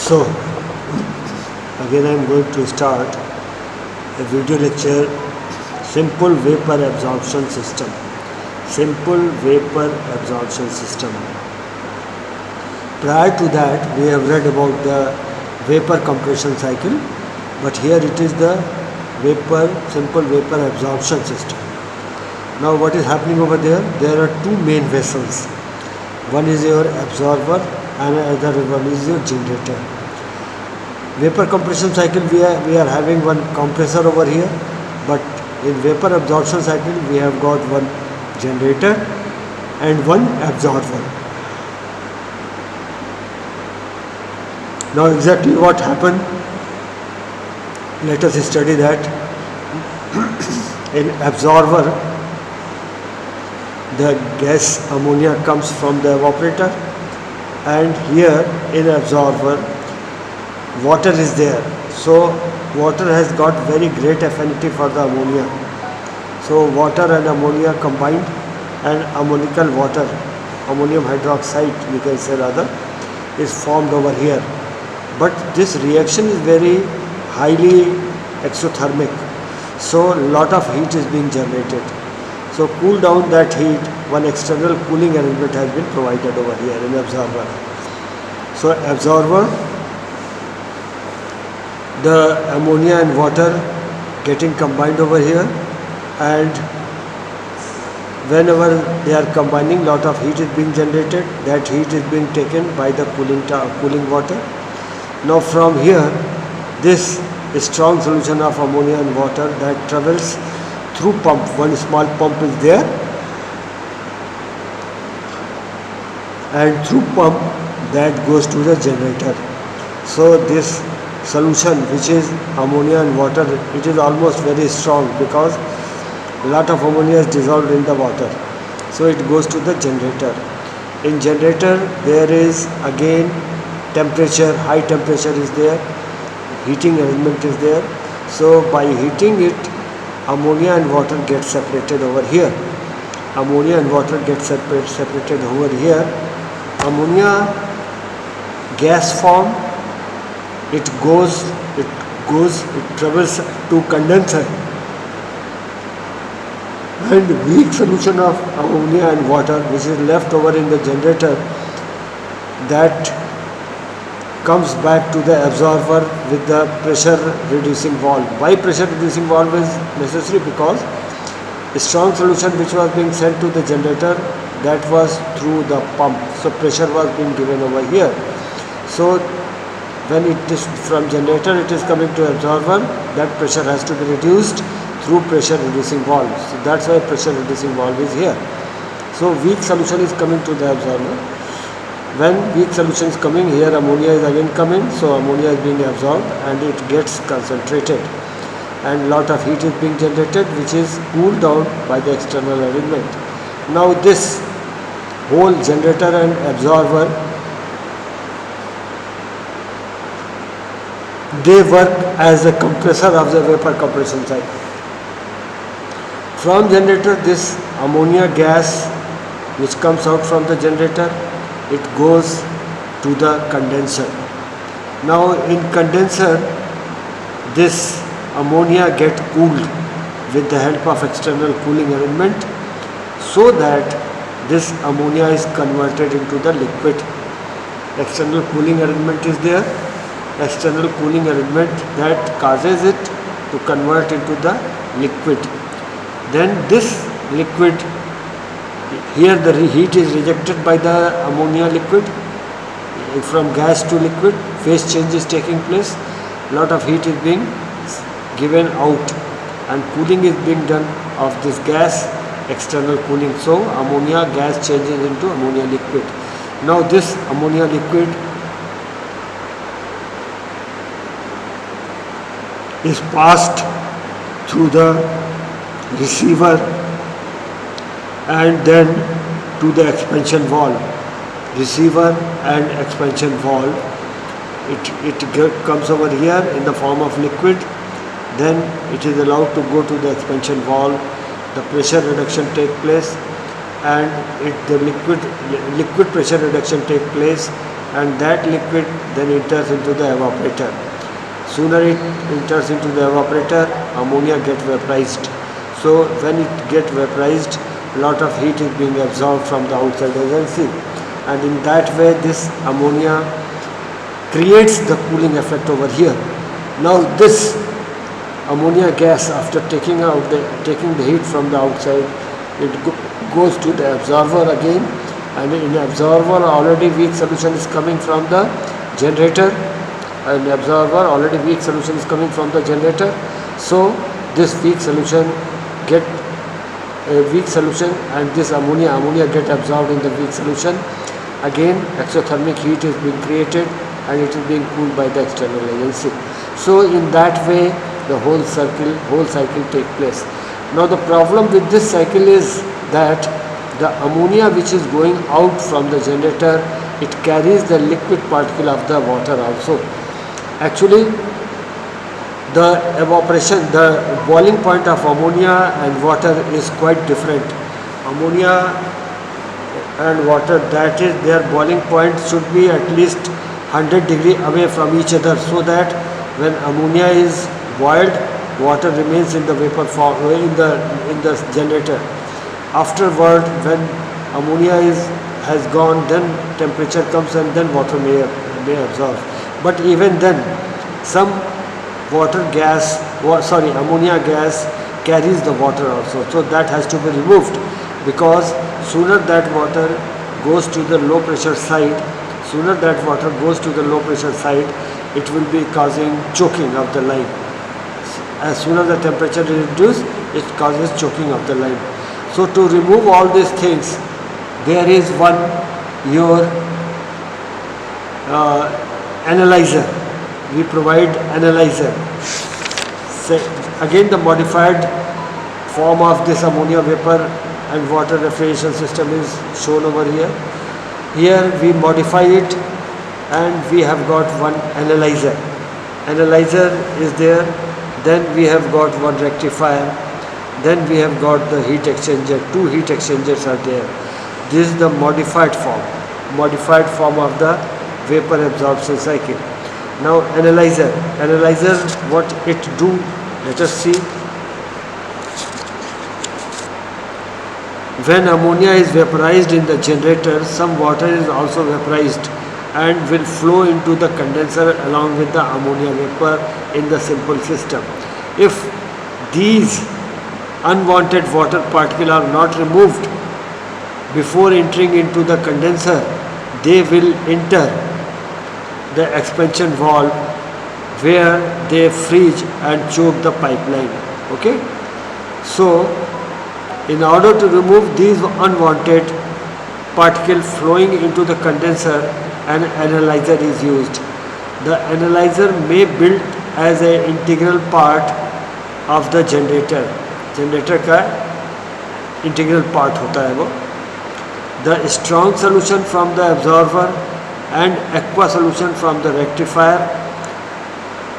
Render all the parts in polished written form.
So, again I am going to start a video lecture, Simple Vapor Absorption System. Simple Vapor Absorption System. Prior to that, we have read about the vapor compression cycle, but here it is the simple vapor absorption system. Now what is happening over there? There are two main vessels. One is your absorber and another one is your generator. Vapor compression cycle, we are having one compressor over here, but in vapor absorption cycle we have got one generator and one absorber. Now exactly what happened, let us study that. In absorber, the gas ammonia comes from the evaporator, and here in absorber water is there. So water has got very great affinity for the ammonia. So water and ammonia combined, and ammonical water, ammonium hydroxide you can say rather, is formed over here. But this reaction is very highly exothermic, so a lot of heat is being generated. So cool down that heat, one external cooling arrangement has been provided over here in absorber. So absorber, the ammonia and water getting combined over here, and whenever they are combining, lot of heat is being generated. That heat is being taken by the cooling water. Now from here, this strong solution of ammonia and water that travels through pump, one small pump is there, and through pump that goes to the generator. So this solution, which is ammonia and water, it is almost very strong because a lot of ammonia is dissolved in the water. So it goes to the generator. In generator there is again temperature, high temperature is there, heating arrangement is there. So by heating it, ammonia and water get separated over here. Ammonia and water get separated over here. Ammonia gas form, it travels to condenser, and weak solution of ammonia and water which is left over in the generator, that comes back to the absorber with the pressure reducing valve. Why pressure reducing valve is necessary? Because a strong solution which was being sent to the generator, that was through the pump, so pressure was being given over here. So when it is from generator, it is coming to absorber, that pressure has to be reduced through pressure reducing valve. So that's why pressure reducing valve is here. So weak solution is coming to the absorber. When weak solution is coming, here ammonia is again coming, so ammonia is being absorbed and it gets concentrated, and lot of heat is being generated which is cooled down by the external arrangement. Now this whole generator and absorber, they work as a compressor of the vapor compression cycle. From generator, this ammonia gas which comes out from the generator, it goes to the condenser. Now in condenser, this ammonia get cooled with the help of external cooling arrangement, so that this ammonia is converted into the liquid. External cooling arrangement is there. External cooling arrangement that causes it to convert into the liquid. Then this liquid, here the heat is rejected by the ammonia liquid. From gas to liquid, phase change is taking place. Lot of heat is being given out, and cooling is being done of this gas, external cooling. So ammonia gas changes into ammonia liquid. Now this ammonia liquid is passed through the receiver and then to the expansion valve. Receiver and expansion valve, it comes over here in the form of liquid, then it is allowed to go to the expansion valve. The pressure reduction take place, and the liquid pressure reduction take place and that liquid then enters into the evaporator. Sooner it enters into the evaporator, ammonia gets vaporized. So when it gets vaporized, a lot of heat is being absorbed from the outside agency, and in that way this ammonia creates the cooling effect over here. Now this ammonia gas, after taking the heat from the outside, it goes to the absorber again, and in the absorber already weak solution is coming from the generator, so this weak solution get a weak solution, and this ammonia get absorbed in the weak solution. Again exothermic heat is being created and it is being cooled by the external agency. So in that way the whole cycle take place. Now the problem with this cycle is that the ammonia which is going out from the generator, it carries the liquid particle of the water also. Actually the evaporation, the boiling point of ammonia and water is quite different. Ammonia and water, that is their boiling point should be at least 100 degree away from each other, so that when ammonia is boiled, water remains in the vapor form in the generator. Afterward, when ammonia has gone, then temperature comes and then water may absorb. But even then, some ammonia gas carries the water also, so that has to be removed, because sooner that water goes to the low pressure side, it will be causing choking of the line. As soon as the temperature is reduced, it causes choking of the line. So to remove all these things, there is one analyzer. We provide analyzer. Again the modified form of this ammonia vapor and water refrigeration system is shown over here. Here we modify it and we have got one analyzer. Analyzer is there. Then we have got one rectifier. Then we have got the heat exchanger. Two heat exchangers are there. This is the modified form of the vapor absorption cycle. Now analyzer, what it do? Let us see. When ammonia is vaporized in the generator, some water is also vaporized and will flow into the condenser along with the ammonia vapor in the simple system. If these unwanted water particles are not removed before entering into the condenser, they will enter the expansion valve where they freeze and choke the pipeline. Okay? So in order to remove these unwanted particles flowing into the condenser, an analyzer is used. The analyzer may build as an integral part of the generator. Generator का integral part होता है वो. The strong solution from the absorber and aqua solution from the rectifier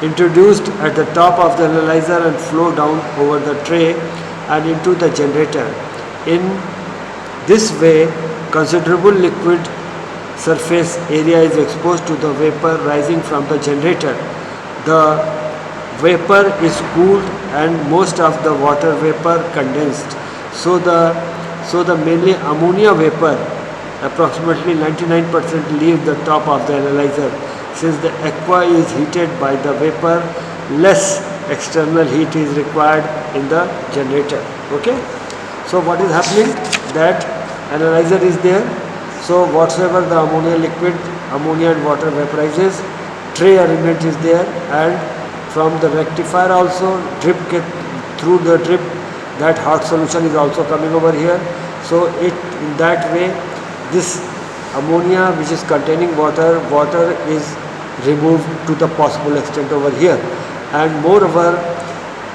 introduced at the top of the analyzer and flow down over the tray and into the generator. In this way, considerable liquid surface area is exposed to the vapor rising from the generator. The vapor is cooled and most of the water vapor condensed. So the mainly ammonia vapor, approximately 99%, leave the top of the analyzer. Since the aqua is heated by the vapor, less external heat is required in the generator. Okay? So what is happening? That analyzer is there. So whatsoever the ammonia liquid, ammonia and water vaporizes, tray arrangement is there, and from the rectifier also drip through the drip, that hot solution is also coming over here. So in that way, this ammonia which is containing water is removed to the possible extent over here. And moreover,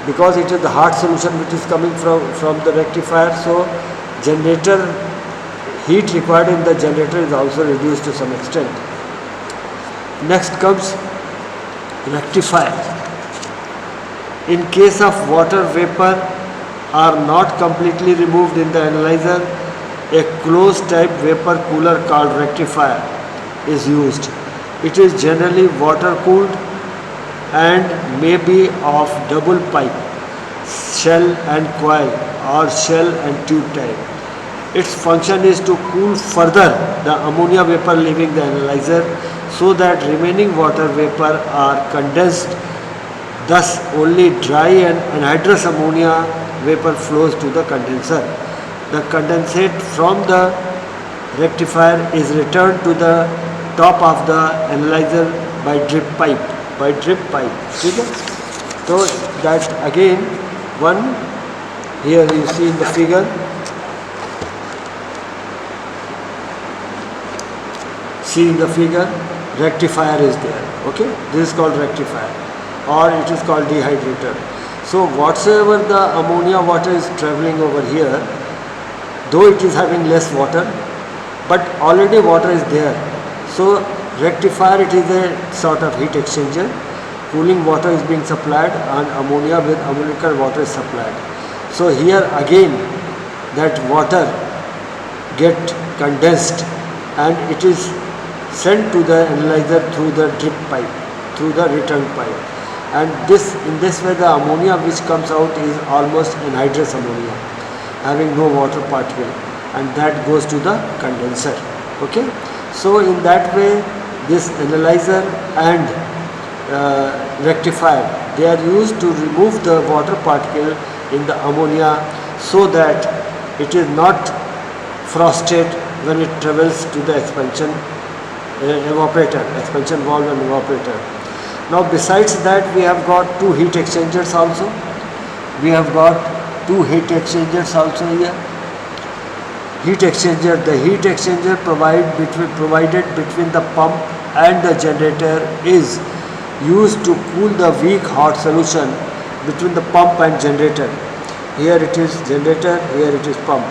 because it is the hot solution which is coming from the rectifier, so generator heat required in the generator is also reduced to some extent. Next comes rectifier. In case of water vapor are not completely removed in the analyzer, a closed type vapor cooler called rectifier is used. It is generally water cooled and may be of double pipe, shell and coil, or shell and tube type. Its function is to cool further the ammonia vapor leaving the analyzer so that remaining water vapor are condensed. Thus only dry and anhydrous ammonia vapor flows to the condenser. The condensate from the rectifier is returned to the top of the analyzer by drip pipe. ठीक है? So that again one, here you see in the figure, rectifier is there. Okay, this is called rectifier, or it is called dehydrator. So whatsoever the ammonia water is traveling over here, though it is having less water, but already water is there. So rectifier, it is a sort of heat exchanger. Cooling water is being supplied and ammonia with ammoniacal water is supplied. So here again that water get condensed and it is sent to the analyzer through the drip pipe, through the return pipe. And in this way the ammonia which comes out is almost anhydrous ammonia, having no water particle, and that goes to the condenser. Okay, so in that way this analyzer and rectifier, they are used to remove the water particle in the ammonia so that it is not frosted when it travels to the expansion evaporator, expansion valve and evaporator. Now besides that we have got two heat exchangers also. Here. Heat exchanger. The heat exchanger provided between the pump and the generator is used to cool the weak hot solution between the pump and generator. Here it is generator, here it is pump.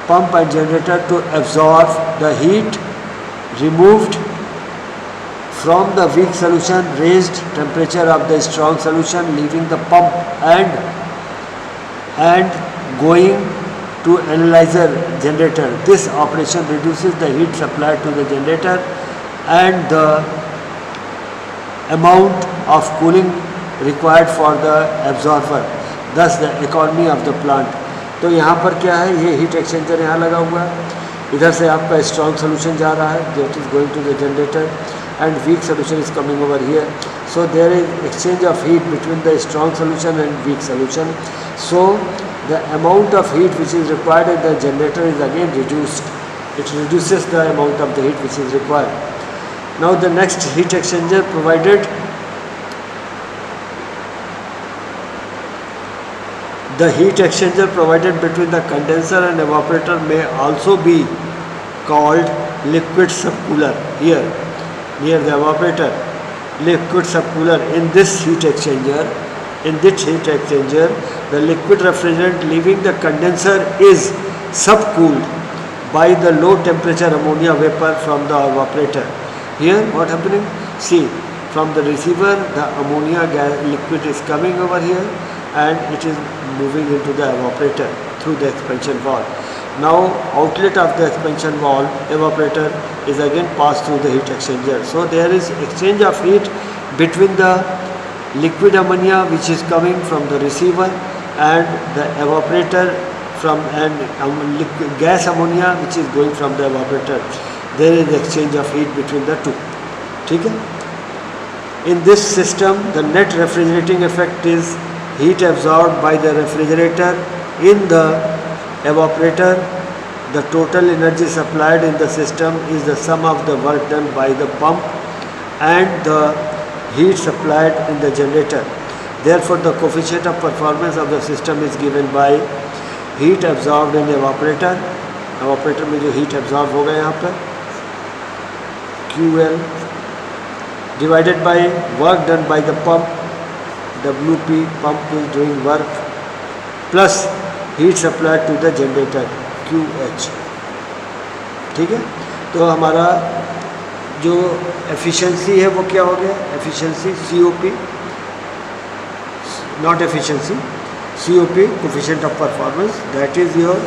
Pump and generator to absorb the heat removed from the weak solution, raised temperature of the strong solution leaving the pump and going to analyzer generator. This operation reduces the heat supplied to the generator and the amount of cooling required for the absorber, thus the economy of the plant. तो यहाँ पर क्या है, ये heat exchanger यहाँ लगा हुआ है, इधर से आपका स्ट्रॉन्ग सोल्यूशन जा रहा है, that is going to the generator, and weak solution is coming over here. So there is exchange of heat between the strong solution and weak solution. So the amount of heat which is required in the generator is again reduced. It reduces the amount of the heat which is required. Now the next heat exchanger provided, the heat exchanger provided between the condenser and evaporator may also be called liquid subcooler. Here near the evaporator, liquid subcooler. In this heat exchanger, the liquid refrigerant leaving the condenser is subcooled by the low temperature ammonia vapor from the evaporator. Here what happening? See, from the receiver the ammonia gas liquid is coming over here and it is moving into the evaporator through the expansion valve. Now outlet of the expansion valve evaporator is again passed through the heat exchanger. So there is exchange of heat between the liquid ammonia which is coming from the receiver and the evaporator from gas ammonia which is going from the evaporator. There is exchange of heat between the two. ठीक है? In this system the net refrigerating effect is heat absorbed by the refrigerator in the evaporator. The total energy supplied in the system is the sum of the work done by the pump and the heat supplied in the generator. Therefore the coefficient of performance of the system is given by heat absorbed in evaporator. evaporator में जो heat absorb होगा यहाँ पर QL divided by work done by the pump, WP, pump is doing work, plus heat supplied to the generator, QH. ठीक है? तो हमारा जो efficiency है वो क्या हो गया? Efficiency COP, not efficiency, COP, coefficient of performance, that is your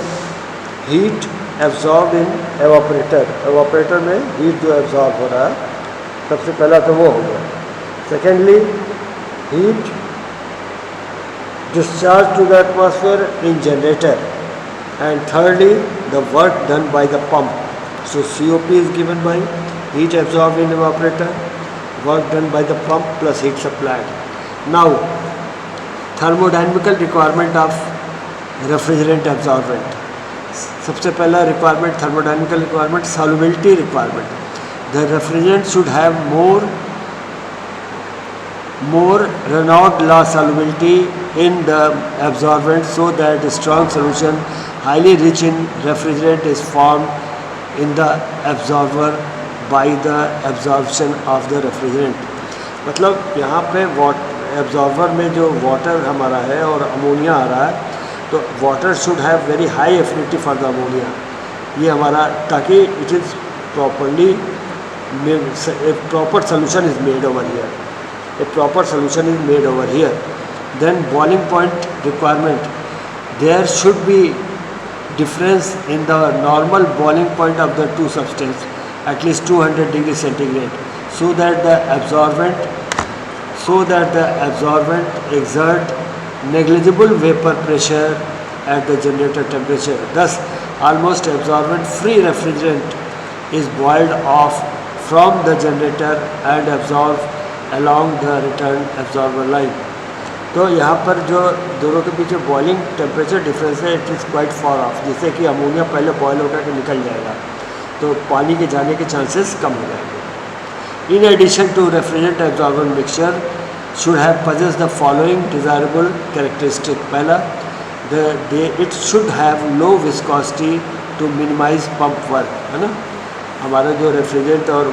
heat absorb in evaporator, evaporator में हीट जो एब्जॉर्ब हो रहा है, सबसे पहला तो वो हो गया. Secondly, heat discharged to the atmosphere in generator, and thirdly the work done by the pump. So COP is given by heat absorbed in evaporator, work done by the pump plus heat supplied. Now thermodynamical requirement of refrigerant absorbent. सबसे पहला requirement, thermodynamical requirement, solubility requirement. The refrigerant should have more Reynolds law solubility in the absorbent, so that a strong solution highly rich in refrigerant is formed in the absorber by the absorption of the refrigerant. मतलब यहाँ पे absorber में जो water हमारा है और ammonia आ रहा है, तो water should have very high affinity for the ammonia. ये हमारा, ताकि it is properly proper solution is made over here. A proper solution is made over here. Then boiling point requirement. There should be difference in the normal boiling point of the two substances, at least 200 degrees centigrade, so that the absorbent exert negligible vapor pressure at the generator temperature. Thus, almost absorbent free refrigerant is boiled off from the generator and absorbed along the return absorber line. तो यहाँ पर जो दोनों के पीछे boiling temperature difference है, it is quite far of. जैसे कि अमोनिया पहले बॉयल होकर के निकल जाएगा, तो पानी के जाने के चांसेस कम हो जाएंगे. In addition to refrigerant absorbent mixture should have possess the following desirable characteristic. पहला, it should have low viscosity to minimize pump work, है ना. हमारा जो रेफ्रिजरेंट और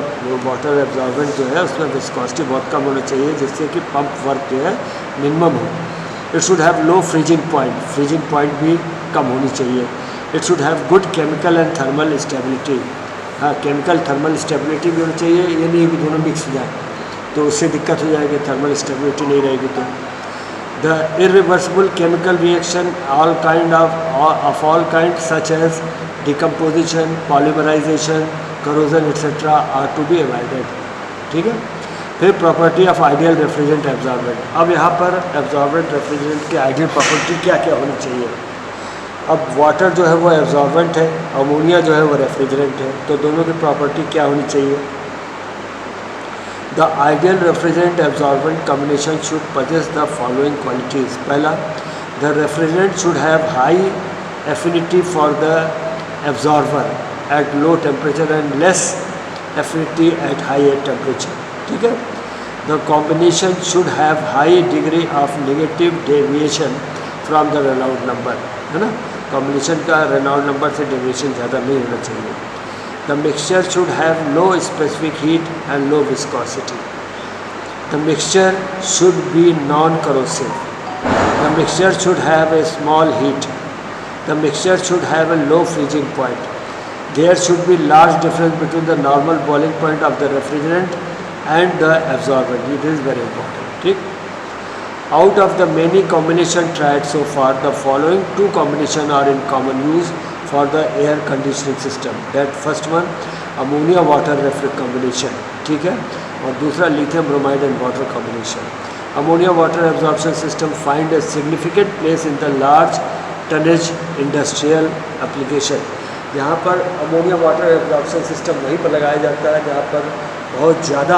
वाटर एब्जॉर्बेंट जो है उसमें विस्कोसिटी बहुत कम होना चाहिए, जिससे कि पंप वर्क जो है मिनिमम हो. It should have low freezing point भी कम होनी चाहिए. It should have good chemical and thermal stability. हाँ, केमिकल थर्मल स्टेबिलिटी भी होनी चाहिए. ये नहीं कि दोनों मिक्स हो जाए, तो उससे दिक्कत हो जाएगी, थर्मल स्टेबिलिटी नहीं रहेगी. तो the irreversible chemical reaction all kind such as decomposition, polymerization, corrosion etcetera are to be avoided. ठीक है. फिर property of ideal refrigerant absorbent. अब यहाँ पर एब्जॉर्बेंट रेफ्रिजरेंट की आइडियल प्रॉपर्टी क्या क्या होनी चाहिए. अब वाटर जो है वो एब्जॉर्बेंट है, अमोनिया जो है वो रेफ्रिजरेंट है, तो दोनों की प्रॉपर्टी क्या होनी चाहिए. The ideal refrigerant absorbent combination should possess the following qualities. पहला, the refrigerant should have high affinity for the absorber at low temperature and less affinity at higher temperature. ठीक है. The combination should have high degree of negative deviation from the Reynolds number, है ना. Combination का Reynolds number से deviation ज़्यादा नहीं होना चाहिए. The mixture should have low specific heat and low viscosity. The mixture should be non-corrosive. The mixture should have a small heat. The mixture should have a low freezing point. There should be large difference between the normal boiling point of the refrigerant and the absorbent. It is very important. ठीक. Out of the many combination tried so far, the following two combination are in common use for the air conditioning system. That first one, ammonia water refrigerant combination. ठीक है. और दूसरा lithium bromide and water combination. Ammonia water absorption system find a significant place in the large tonnage industrial application. यहाँ पर ammonia water absorption system वहीं पर लगाया जाता है जहाँ पर बहुत ज़्यादा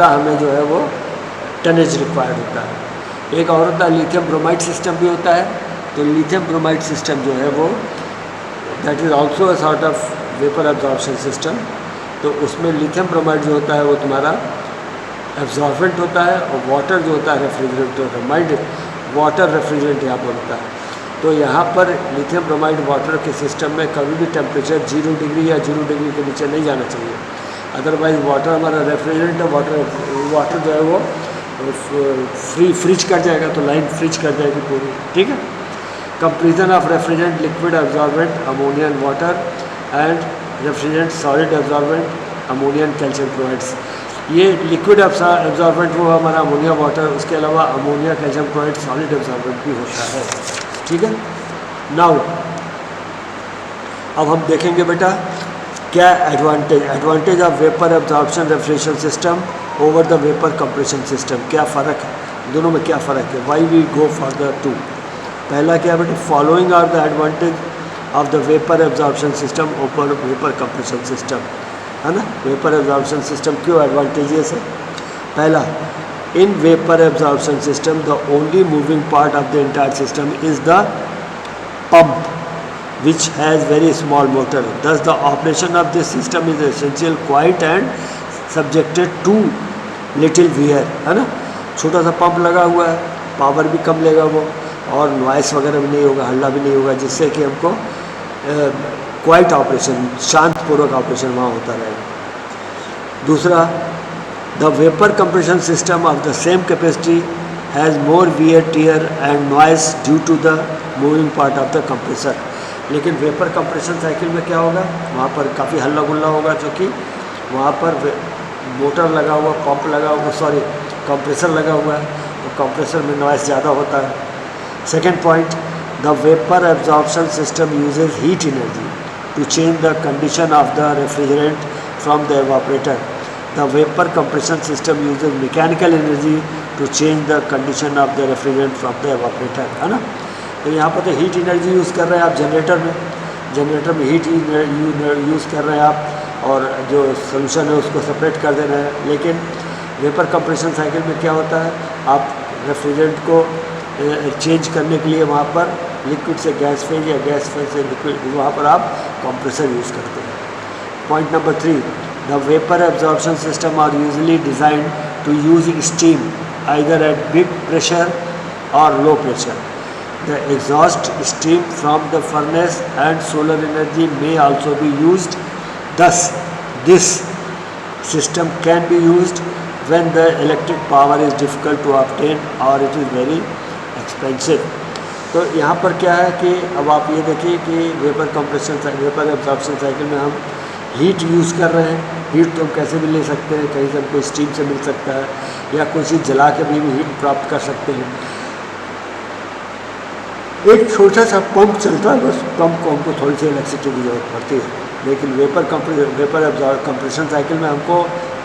हमें जो है वो टनेज रिक्वायर्ड होता है. एक और होता है लिथियम ब्रोमाइड सिस्टम भी होता है. तो लिथियम ब्रोमाइड सिस्टम जो है वो that is also a sort of vapour absorption system. तो उसमें लिथियम ब्रोमाइड जो होता है वो तुम्हारा एब्जॉर्बेंट होता है, और वाटर जो होता है रेफ्रिजरेंट होता है. माइंड वाटर रेफ्रिजरेंट यहाँ पर होता है. तो यहाँ पर लिथियम ब्रोमाइड वाटर के सिस्टम में कभी भी टेम्परेचर 0 डिग्री या 0 डिग्री के नीचे नहीं जाना चाहिए. अदरवाइज वाटर हमारा रेफ्रिजरेंट है, वाटर जो है वो फ्रीज कर जाएगा, तो लाइन फ्रीज कर जाएगी पूरी. ठीक है. Comparison of refrigerant liquid absorbent ammonia and water and refrigerant solid absorbent ammonia and calcium chlorides. ये लिक्विड एब्जॉर्बेंट वो हमारा अमोनिया वाटर, उसके अलावा ammonia calcium chloride solid absorbent भी होता है. ठीक है. नाउ अब हम देखेंगे बेटा क्या advantage of vapour absorption refrigeration system over the vapour compression system, क्या फ़र्क है दोनों में, क्या फ़र्क है, why we go for the two. पहला क्या बेटा, following are the advantage of the vapour absorption system over vapour compression system, है ना। वेपर एब्जॉर्प्शन सिस्टम क्यों एडवांटेजियस है। पहला, in vapour absorption system the only moving part of the entire system is the pump which has very small motor, thus the operation of this system is essential quiet and subjected to little wear, है ना। छोटा सा pump लगा हुआ है, power भी कम लेगा वो, और नॉइस वगैरह भी नहीं होगा, हल्ला भी नहीं होगा, जिससे कि हमको क्वाइट ऑपरेशन, शांतपूर्वक ऑपरेशन वहाँ होता रहेगा। दूसरा, the vapour compression system of the same capacity has more wear tear and noise due to the moving part of the compressor. लेकिन वेपर कंप्रेशन साइकिल में क्या होगा, वहाँ पर काफ़ी हल्ला गुल्ला होगा, क्योंकि वहाँ पर मोटर लगा हुआ, पंप लगा हुआ, सॉरी कंप्रेसर लगा हुआ है, तो कंप्रेसर में नॉइस ज़्यादा होता है। Second point, the vapour absorption system uses heat energy to change the condition of the refrigerant from the evaporator. The vapour compression system uses mechanical energy to change the condition of the refrigerant from the evaporator, है ना। तो यहाँ पर तो heat energy use कर रहे हैं आप जनरेटर में हीट यूज़ कर रहे हैं आप, और जो सोल्यूशन है उसको सेपरेट कर दे रहे हैं। लेकिन वेपर कंप्रेशन साइकिल में क्या होता है, आप रेफ्रिजरेंट को चेंज करने के लिए वहाँ पर लिक्विड से गैस फेज या गैस फेज से लिक्विड, वहाँ पर आप कंप्रेसर यूज़ करते हैं। Point number 3, the vapour absorption system are usually designed to use steam either at big pressure और low pressure. The exhaust steam from the furnace and solar energy may also be used. Thus, this system can be used when the electric power is difficult to obtain or it is very expensive. तो यहाँ पर क्या है कि अब आप ये देखिए कि वेपर एब्जॉर्प्शन साइकिल में हम हीट यूज़ कर रहे हैं। हीट तो हम कैसे भी ले सकते हैं, कहीं से हमको स्टीम से मिल सकता है या कोई चीज़ जला के भी हीट प्राप्त कर सकते हैं। एक छोटा सा पंप चलता है, बस पंप को हमको थोड़ी सी इलेक्ट्रिसिटी की जरूरत पड़ती है। लेकिन वेपर कंप्रेशन साइकिल में हमको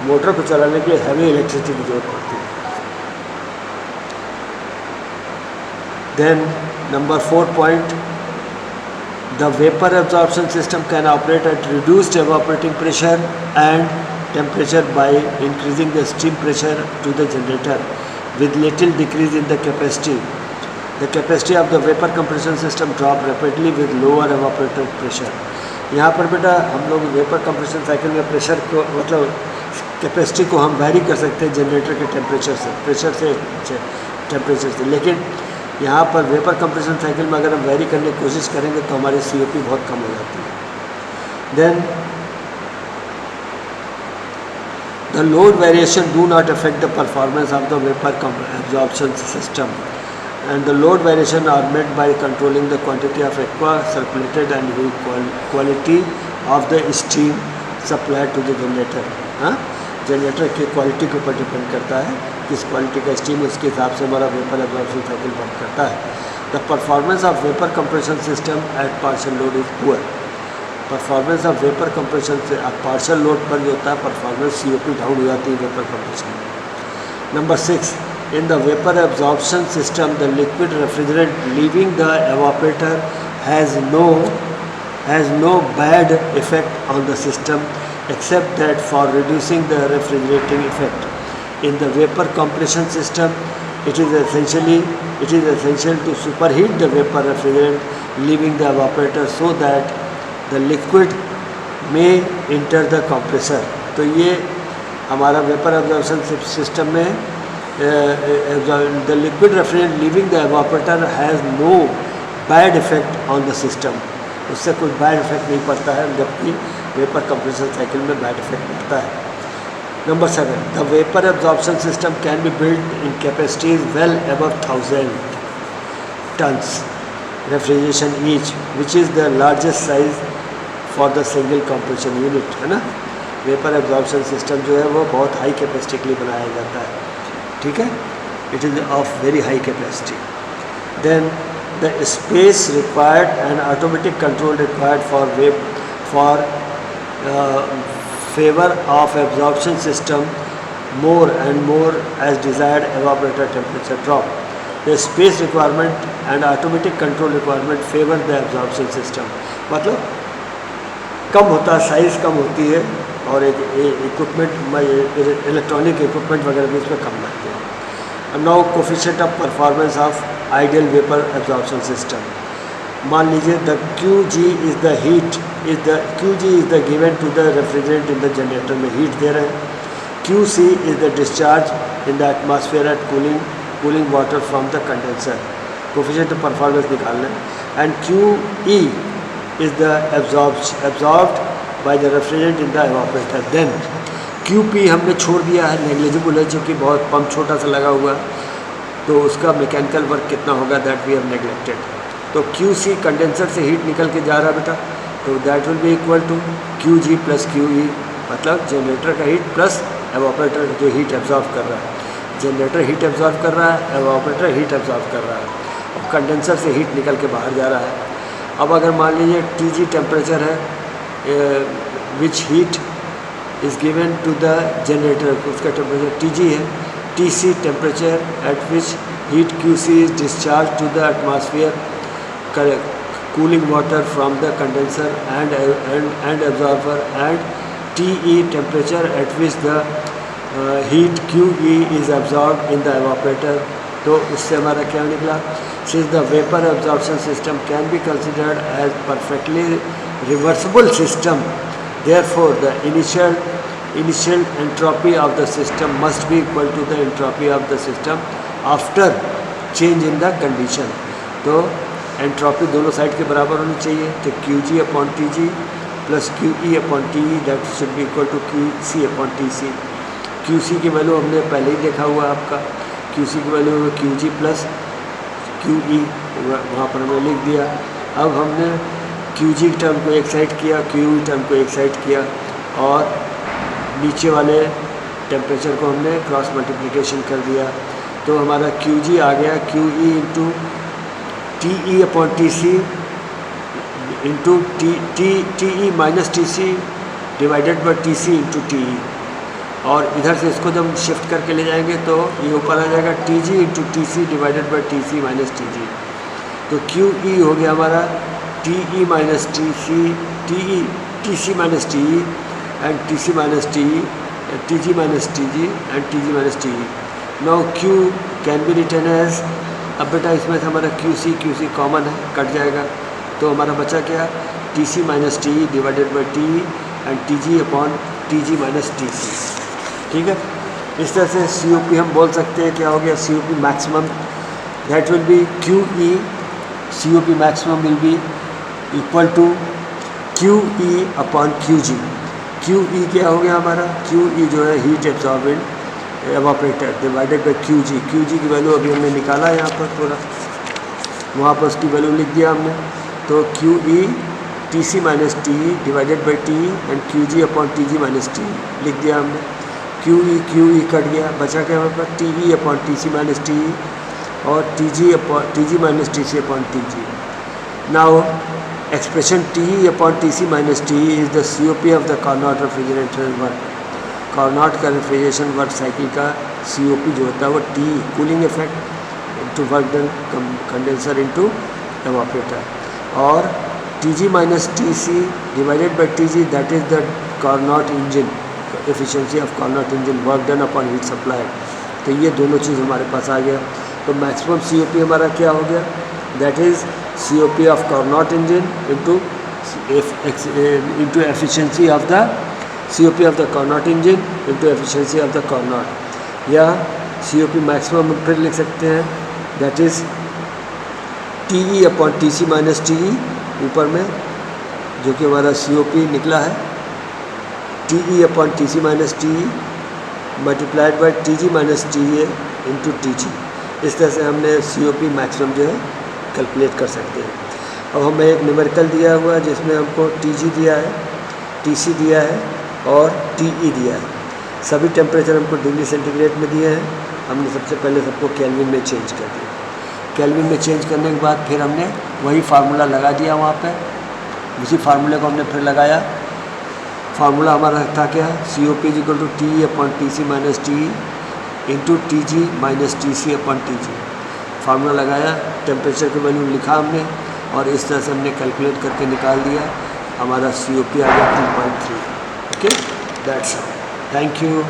मोटर को चलाने के लिए हैवी इलेक्ट्रिसिटी की जरूरत पड़ती है। Then number 4 point, the vapour absorption system can operate at reduced evaporating pressure and temperature by increasing the steam pressure to the generator with little decrease in the capacity. The capacity of the vapor compression system drop rapidly with lower evaporator pressure. यहाँ पर बेटा हम लोग vapour compression cycle में pressure को मतलब capacity को हम वैरी कर सकते हैं जनरेटर के टेम्परेचर से, प्रेशर से टेम्परेचर से। लेकिन यहाँ पर वेपर कंप्रेशन साइकिल में अगर हम वैरी करने की कोशिश करेंगे तो हमारी COP बहुत कम हो जाती है। Then the load variation do not affect the performance of the vapor absorption system, and the load variation are made by controlling the quantity of aqua circulated and the quality of the steam supplied to the generator. Generator की quality के ऊपर depend करता है, किस quality का steam, उसके हिसाब से हमारा वेपर एब्जॉर्प्शन साइकिल वर्क करता है। The performance of vapour compression system eight partial load is poor. Performance of vapour compression से पार्शियल लोड पर जो होता है परफॉर्मेंस COP डाउन हो जाती है वेपर कंप्रेशन में। Number 6, in the vapour absorption system the liquid refrigerant leaving the evaporator has no bad effect on the system except that for reducing the refrigerating effect. In the vapor compression system, it is essential to superheat the vapor refrigerant leaving the evaporator so that the liquid may enter the compressor. तो ये हमारा vapour absorption system में the liquid refrigerant leaving the evaporator has no bad effect on the system. उससे कोई bad effect नहीं पड़ता है, जबकि वेपर कंप्रेशन साइकिल में बैड इफेक्ट पड़ता है। Number 7, the vapour absorption system can be build in capacities well above 1000 tons refrigeration each, which is the largest size for the single compression unit, है ना। Vapour absorption system जो है वो बहुत high capacity के लिए बनाया जाता है, ठीक है, it is of very high capacity. Then the space required and automatic control required for uh, favor of absorption system more and more as desired evaporator temperature drop. The space requirement and automatic control requirement favor the absorption system. मतलब कम होता है, size कम होती है और एक equipment electronic equipment वगैरह भी इसमें कम लगते हैं. And now coefficient of performance of ideal vapor absorption system. मान लीजिए the QG is the heat QG is the given to the refrigerant in the generator में heat दे रहे हैं. QC is the discharge in the atmosphere at cooling water from the condenser. Coefficient of performance निकालना है. And QE is the absorbed by the refrigerant in the evaporator. Then QP हमने छोड़ दिया है, negligible है, क्योंकि बहुत पंप छोटा सा लगा हुआ है, तो उसका मैकेनिकल वर्क कितना होगा दैट वी हैव नेग्लेक्टेड. तो QC कंडेंसर से हीट निकल के जा रहा है बेटा, तो that will be equal to QG plus QE, मतलब जनरेटर का हीट प्लस एवापोरेटर जो हीट एब्जॉर्व कर रहा है. जनरेटर हीट एब्जॉर्व कर रहा है, एवापोरेटर हीट एब्जॉर्व कर रहा है, और कंडेंसर से हीट निकल के बाहर जा रहा है. अब अगर मान लीजिए TG टेम्परेचर है, which heat is given to the generator, उसका टेम्परेचर TG है. TC temperature at which heat QC is discharge to the atmosphere cooling water from the condenser and absorber, and TE temperature at which the heat QE is absorbed in the evaporator. तो उससे हमारा क्या निकला? Since the vapor absorption system can be considered as perfectly reversible system, therefore the initial entropy of the system must be equal to the entropy of the system after change in the condition. तो entropy दोनों side के बराबर होनी चाहिए. तो QG upon TG plus QE upon TE that should be equal to QC upon TC. QC की value हमने पहले ही देखा हुआ है आपका. QC की वैल्यू QG प्लस QE वहाँ पर हमने लिख दिया. अब हमने QG टर्म को एक साइड किया, QE टर्म को एक साइड किया, और नीचे वाले टेम्परेचर को हमने क्रॉस मल्टीप्लिकेशन कर दिया. तो हमारा QG आ गया QE into TE upon TC into TE minus TC divided by TC into TE. और इधर से इसको जब शिफ्ट करके ले जाएंगे तो ये ऊपर आ जाएगा TG into TC divided by TC minus TG. तो QE हो गया हमारा TE minus TC minus TE and TC minus TE, TG minus TG and TG minus TE. Now Q can be written as, अब बेटा इसमें से हमारा QC common है, कट जाएगा, तो हमारा बचा क्या? TC minus TE divided by TE and TG upon TG minus TC. ठीक है, इस तरह से COP हम बोल सकते हैं. क्या हो गया? COP maximum that will be QE, COP maximum will be equal to QE upon QG. QE क्या हो गया हमारा? QE जो है heat absorbent evaporator divided by QG की वैल्यू अभी हमने निकाला है यहाँ पर पूरा, वहाँ पर उसकी वैल्यू लिख दिया हमने. तो QE TC minus TE divided by TE and QG upon TG minus TE लिख दिया हमने. QE कट गया, बचा क्या हमारे पास? TE upon TC minus TE और TG minus TC upon TG. Now expression TE upon TC minus TE is the COP of the Carnot refrigerator work. Carnot का refrigeration work cycle का COP जो होता है वो TE cooling effect into work done condenser into evaporator, और TG minus TC divided by TG that is the Carnot engine efficiency of Carnot engine work done upon heat supply. तो ये दोनों चीज़ हमारे पास आ गया. तो मैक्सिमम COP हमारा क्या हो गया? That is COP of Carnot engine into efficiency of the COP of the Carnot engine into efficiency of the Carnot, या COP maximum फिर लिख सकते हैं that is TE upon TC minus TE ऊपर में, जो कि हमारा COP निकला है TE upon TC minus TE multiplied by TG minus TA into TG. इस तरह से हमने COP मैक्सिमम जो है कैलकुलेट कर सकते हैं. अब हमें एक न्यूमेरिकल दिया हुआ है जिसमें हमको TG दिया है, TC दिया है और TE दिया है. सभी टेम्परेचर हमको डिग्री सेंटीग्रेड में दिए हैं. हमने सबसे पहले सबको केल्विन में चेंज कर दिया. केल्विन में चेंज करने के बाद फिर हमने वही फार्मूला लगा दिया वहाँ पे, उसी फार्मूले को हमने फिर लगाया। फार्मूला हमारा था क्या, COP = T/Tc - Te into Tg - Tc/Tg। Formula लगाया, टेम्परेचर की वैल्यू लिखा हमने और इस तरह से हमने कैलकुलेट करके निकाल दिया, हमारा COP आ गया 2.3। Okay, that's all, thank you.